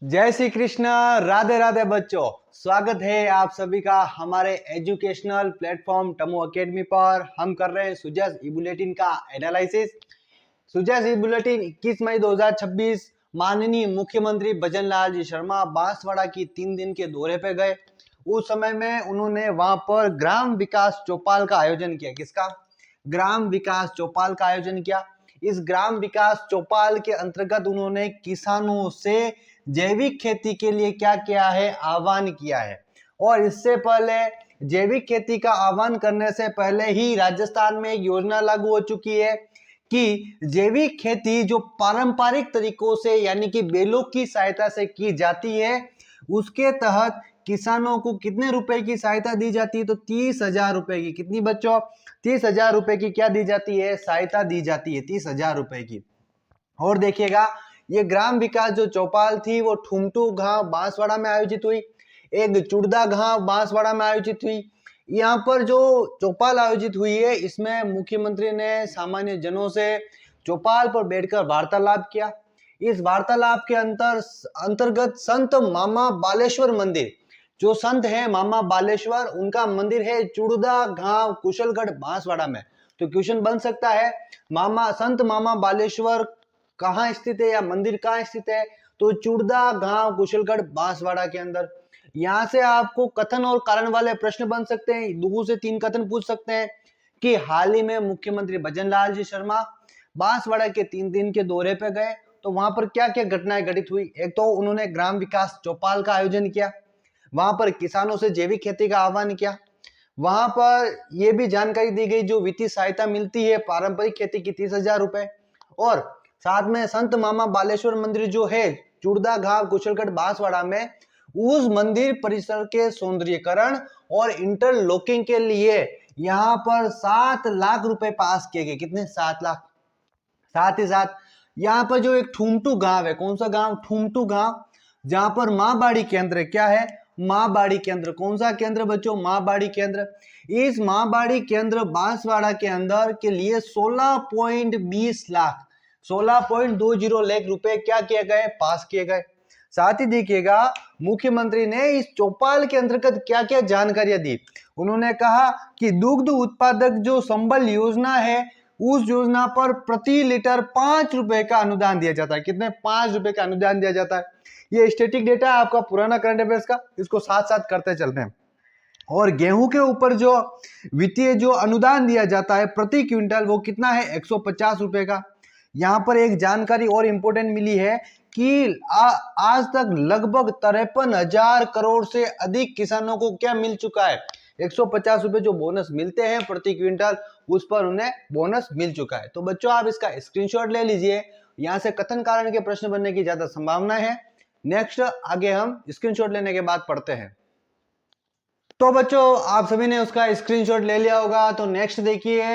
जय श्री कृष्ण। राधे राधे बच्चों, स्वागत है आप सभी का हमारे एजुकेशनल प्लेटफॉर्म टमो एकेडमी पर। हम कर रहे हैं सुजस ई बुलेटिन का एनालिसिस। सुजस ई बुलेटिन 21 मई 2026 माननीय मुख्यमंत्री भजन लाल जी शर्मा बांसवाड़ा की 3 दिन के दौरे पे गए। उस समय में उन्होंने वहां पर ग्राम विकास चौपाल का आयोजन किया। किसका? ग्राम विकास चौपाल का आयोजन किया। इस ग्राम विकास चौपाल के अंतर्गत उन्होंने किसानों से जैविक खेती के लिए क्या किया है? आह्वान किया है। और इससे पहले जैविक खेती का आह्वान करने से पहले ही राजस्थान में एक योजना लागू हो चुकी है कि जैविक खेती जो पारंपरिक तरीकों से यानी कि बैलों की सहायता से की जाती है, उसके तहत किसानों को कितने रुपए की सहायता दी जाती है? तो 30,000 रुपए की। कितनी बच्चों? 30,000 रुपए की क्या दी जाती है? सहायता दी जाती है 30,000 रुपए की। और देखिएगा, ये ग्राम विकास जो चौपाल थी वो ठुमटू गांव बांसवाड़ा में आयोजित हुई, एक चुड़दा गांव बांसवाड़ा में आयोजित हुई। यहाँ पर जो चौपाल आयोजित हुई है, इसमें मुख्यमंत्री ने सामान्य जनों से चौपाल पर बैठकर वार्तालाप किया। इस वार्तालाप के अंतर्गत संत मामा बालेश्वर मंदिर, जो संत है मामा बालेश्वर, उनका मंदिर है चुड़दा गांव कुशलगढ़ बांसवाड़ा में। तो क्वेश्चन बन सकता है, संत मामा बालेश्वर कहाँ स्थित है या मंदिर कहाँ स्थित है? तो चुड़दा गांव कुशलगढ़ बांसवाड़ा के अंदर। यहाँ से आपको कथन और कारण वाले प्रश्न बन सकते हैं। 2 से 3 कथन पूछ सकते हैं कि हाल ही में मुख्यमंत्री भजन लाल जी शर्मा बांसवाड़ा के 3 दिन के दौरे पे गए, तो वहां पर क्या क्या घटनाएं घटित हुई। एक तो उन्होंने ग्राम विकास चौपाल का आयोजन किया, वहां पर किसानों से जैविक खेती का आह्वान किया, वहां पर यह भी जानकारी दी गई जो वित्तीय सहायता मिलती है पारंपरिक खेती की 30,000 रुपए, और साथ में संत मामा बालेश्वर मंदिर जो है चुड़दा गांव कुशलगढ़ बांसवाड़ा में, उस मंदिर परिसर के सौंदर्यीकरण और इंटरलॉकिंग के लिए यहाँ पर 7 लाख रुपए पास किए गए। कितने? 7 लाख। साथ ही साथ यहाँ पर जो एक ठुमटू गांव है, कौन सा गांव? ठुमटू गांव, जहां पर माँ बाड़ी केंद्र, क्या है? माँ बाड़ी केंद्र। कौन सा केंद्र बच्चों? माँ बाड़ी केंद्र। इस माँ बाड़ी केंद्र बांसवाड़ा के अंदर के लिए 16.20 लाख 16.20 लाख रुपए क्या किए गए? पास किए गए। साथ ही देखिएगा, मुख्यमंत्री ने इस चौपाल के अंतर्गत क्या क्या जानकारियां दी। उन्होंने कहा कि दुग्ध उत्पादक जो संबल योजना है, उस योजना पर प्रति लीटर 5 रुपए का अनुदान दिया जाता है। कितने? 5 रुपए का अनुदान दिया जाता है। ये स्टैटिक डेटा है आपका पुराना करंट अफेयर्स का, इसको साथ साथ करते चलते हैं। और गेहूं के ऊपर जो वित्तीय जो अनुदान दिया जाता है प्रति क्विंटल, वो कितना है? 150 रुपए का। यहां पर एक जानकारी और इंपॉर्टेंट मिली है कि आज तक लगभग 53,000 करोड़ से अधिक किसानों को क्या मिल चुका है? 150 रुपए जो बोनस मिलते हैं प्रति क्विंटल, उस पर उन्हें बोनस मिल चुका है। तो बच्चों, आप इसका स्क्रीनशॉट ले लीजिए, यहां से कथन कारण के प्रश्न बनने की ज्यादा संभावना है। नेक्स्ट आगे हम स्क्रीनशॉट लेने के बाद पढ़ते हैं। तो बच्चों, आप सभी ने उसका स्क्रीनशॉट ले लिया होगा। तो नेक्स्ट देखिए,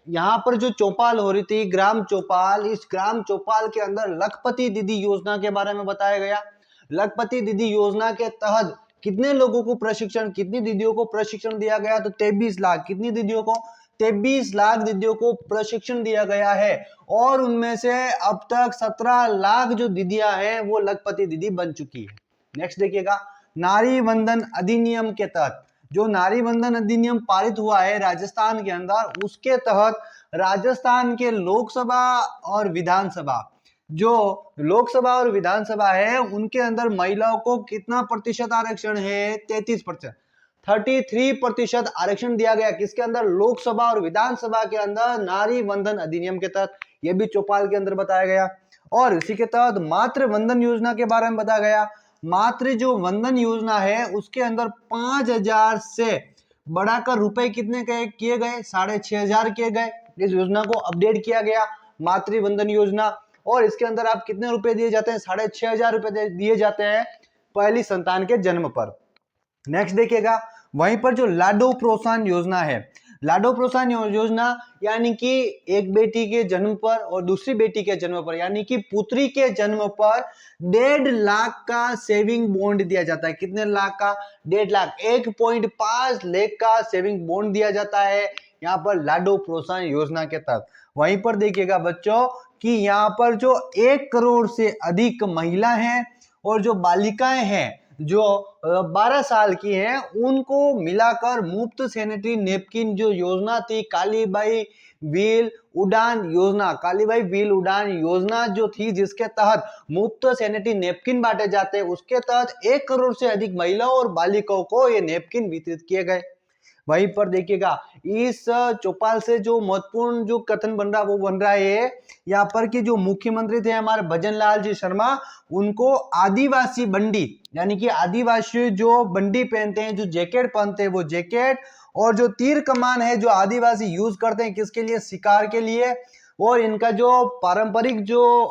यहाँ पर जो चौपाल हो रही थी ग्राम चौपाल, इस ग्राम चौपाल के अंदर लखपति दीदी योजना के बारे में बताया गया। लखपति दीदी योजना के तहत कितने लोगों को प्रशिक्षण, कितनी दीदियों को प्रशिक्षण दिया गया? तो 23 लाख। कितनी दीदियों को? 23 लाख दीदियों को प्रशिक्षण दिया गया है। और उनमें से अब तक 17 लाख जो दीदियां हैं वो लखपति दीदी बन चुकी है। नेक्स्ट देखिएगा, नारी वंदन अधिनियम के तहत, जो नारी वंदन अधिनियम पारित हुआ है राजस्थान के अंदर, उसके तहत राजस्थान के लोकसभा और विधानसभा, जो लोकसभा और विधानसभा है, उनके अंदर महिलाओं को कितना प्रतिशत आरक्षण है? 33%। 33% आरक्षण दिया गया। किसके अंदर? लोकसभा और विधानसभा के अंदर, नारी वंदन अधिनियम के तहत। यह भी चौपाल के अंदर बताया गया। और इसी के तहत मातृ वंदन योजना के बारे में बताया गया। मातृ जो वंदन योजना है, उसके अंदर 5,000 से बढ़ाकर रुपए कितने किए गए? 6,500 किए गए। इस योजना को अपडेट किया गया, मातृ वंदन योजना। और इसके अंदर आप कितने रुपए दिए जाते हैं? 6,500 रुपए दिए जाते हैं पहली संतान के जन्म पर। नेक्स्ट देखिएगा, वहीं पर जो लाडो प्रोत्साहन योजना है, लाडो प्रोत्साहन योजना यानी कि एक बेटी के जन्म पर और दूसरी बेटी के जन्म पर, यानी कि पुत्री के जन्म पर 1.5 लाख का सेविंग बॉन्ड दिया जाता है। कितने लाख का? 1.5 लाख। 1.5 लाख का सेविंग बॉन्ड दिया जाता है यहाँ पर लाडो प्रोत्साहन योजना के तहत। वहीं पर देखिएगा बच्चों कि यहाँ पर जो 1 करोड़ से अधिक महिला हैं और जो बालिकाएं हैं जो 12 साल की हैं उनको मिलाकर मुफ्त सैनिटरी नैपकिन जो योजना थी कालीबाई व्हील उड़ान योजना जो थी, जिसके तहत मुफ्त सैनिटरी नैपकिन बांटे जाते हैं, उसके तहत 1 करोड़ से अधिक महिलाओं और बालिकाओं को ये नैपकिन वितरित किए गए। वहीं पर देखिएगा इस चौपाल से जो महत्वपूर्ण जो कथन बन रहा वो बन रहा है यहाँ पर कि जो मुख्यमंत्री थे हमारे भजन लाल जी शर्मा, उनको आदिवासी बंडी यानी कि आदिवासी जो बंडी पहनते हैं, जो जैकेट पहनते हैं वो जैकेट, और जो तीर कमान है जो आदिवासी यूज करते हैं किसके लिए, शिकार के लिए, और इनका जो पारंपरिक जो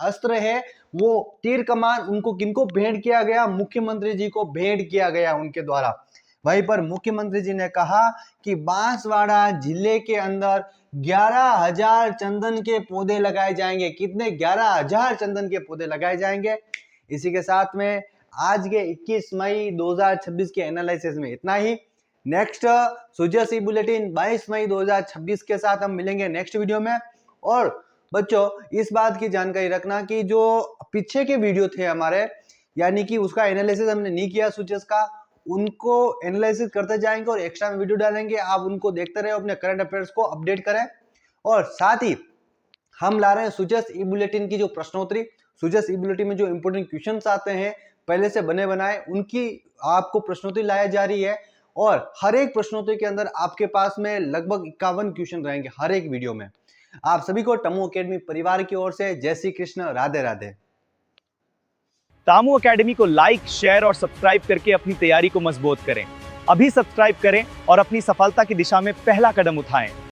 अस्त्र है वो तीर कमान उनको किनको भेंट किया गया, मुख्यमंत्री जी को भेंट किया गया उनके द्वारा। वहीं पर मुख्यमंत्री जी ने कहा कि बांसवाड़ा जिले के अंदर 11,000 चंदन के पौधे लगाए जाएंगे। कितने? 11,000 चंदन के पौधे लगाए जाएंगे। इसी के साथ में आज के 21 मई 2026 के एनालिसिस में इतना ही। नेक्स्ट सुजस ई बुलेटिन 22 मई 2026 के साथ हम मिलेंगे नेक्स्ट वीडियो में। और बच्चों इस बात की जानकारी रखना कि जो पीछे के वीडियो थे हमारे, यानी कि उसका एनालिसिस हमने नहीं किया सुजस का, उनको एनालिसिस करते जाएंगे और एक्स्ट्रा में वीडियो डालेंगे। आप उनको देखते रहे, अपने करंट अफेयर्स को अपडेट करें। और साथ ही हम ला रहे हैं सुजस ई बुलेटिन की जो प्रश्नोत्तरी, सुजस ई बुलेटिन में जो इंपोर्टेंट क्वेश्चंस आते हैं पहले से बने बनाए, उनकी आपको प्रश्नोत्तरी लाया जा रही है। और हर एक प्रश्नोत्तरी के अंदर आपके पास में लगभग 51 क्वेश्चन रहेंगे हर एक वीडियो में। आप सभी को टमो अकेडमी परिवार की ओर से जय श्री कृष्ण, राधे राधे। टामू एकेडमी को लाइक, शेयर और सब्सक्राइब करके अपनी तैयारी को मजबूत करें। अभी सब्सक्राइब करें और अपनी सफलता की दिशा में पहला कदम उठाएं।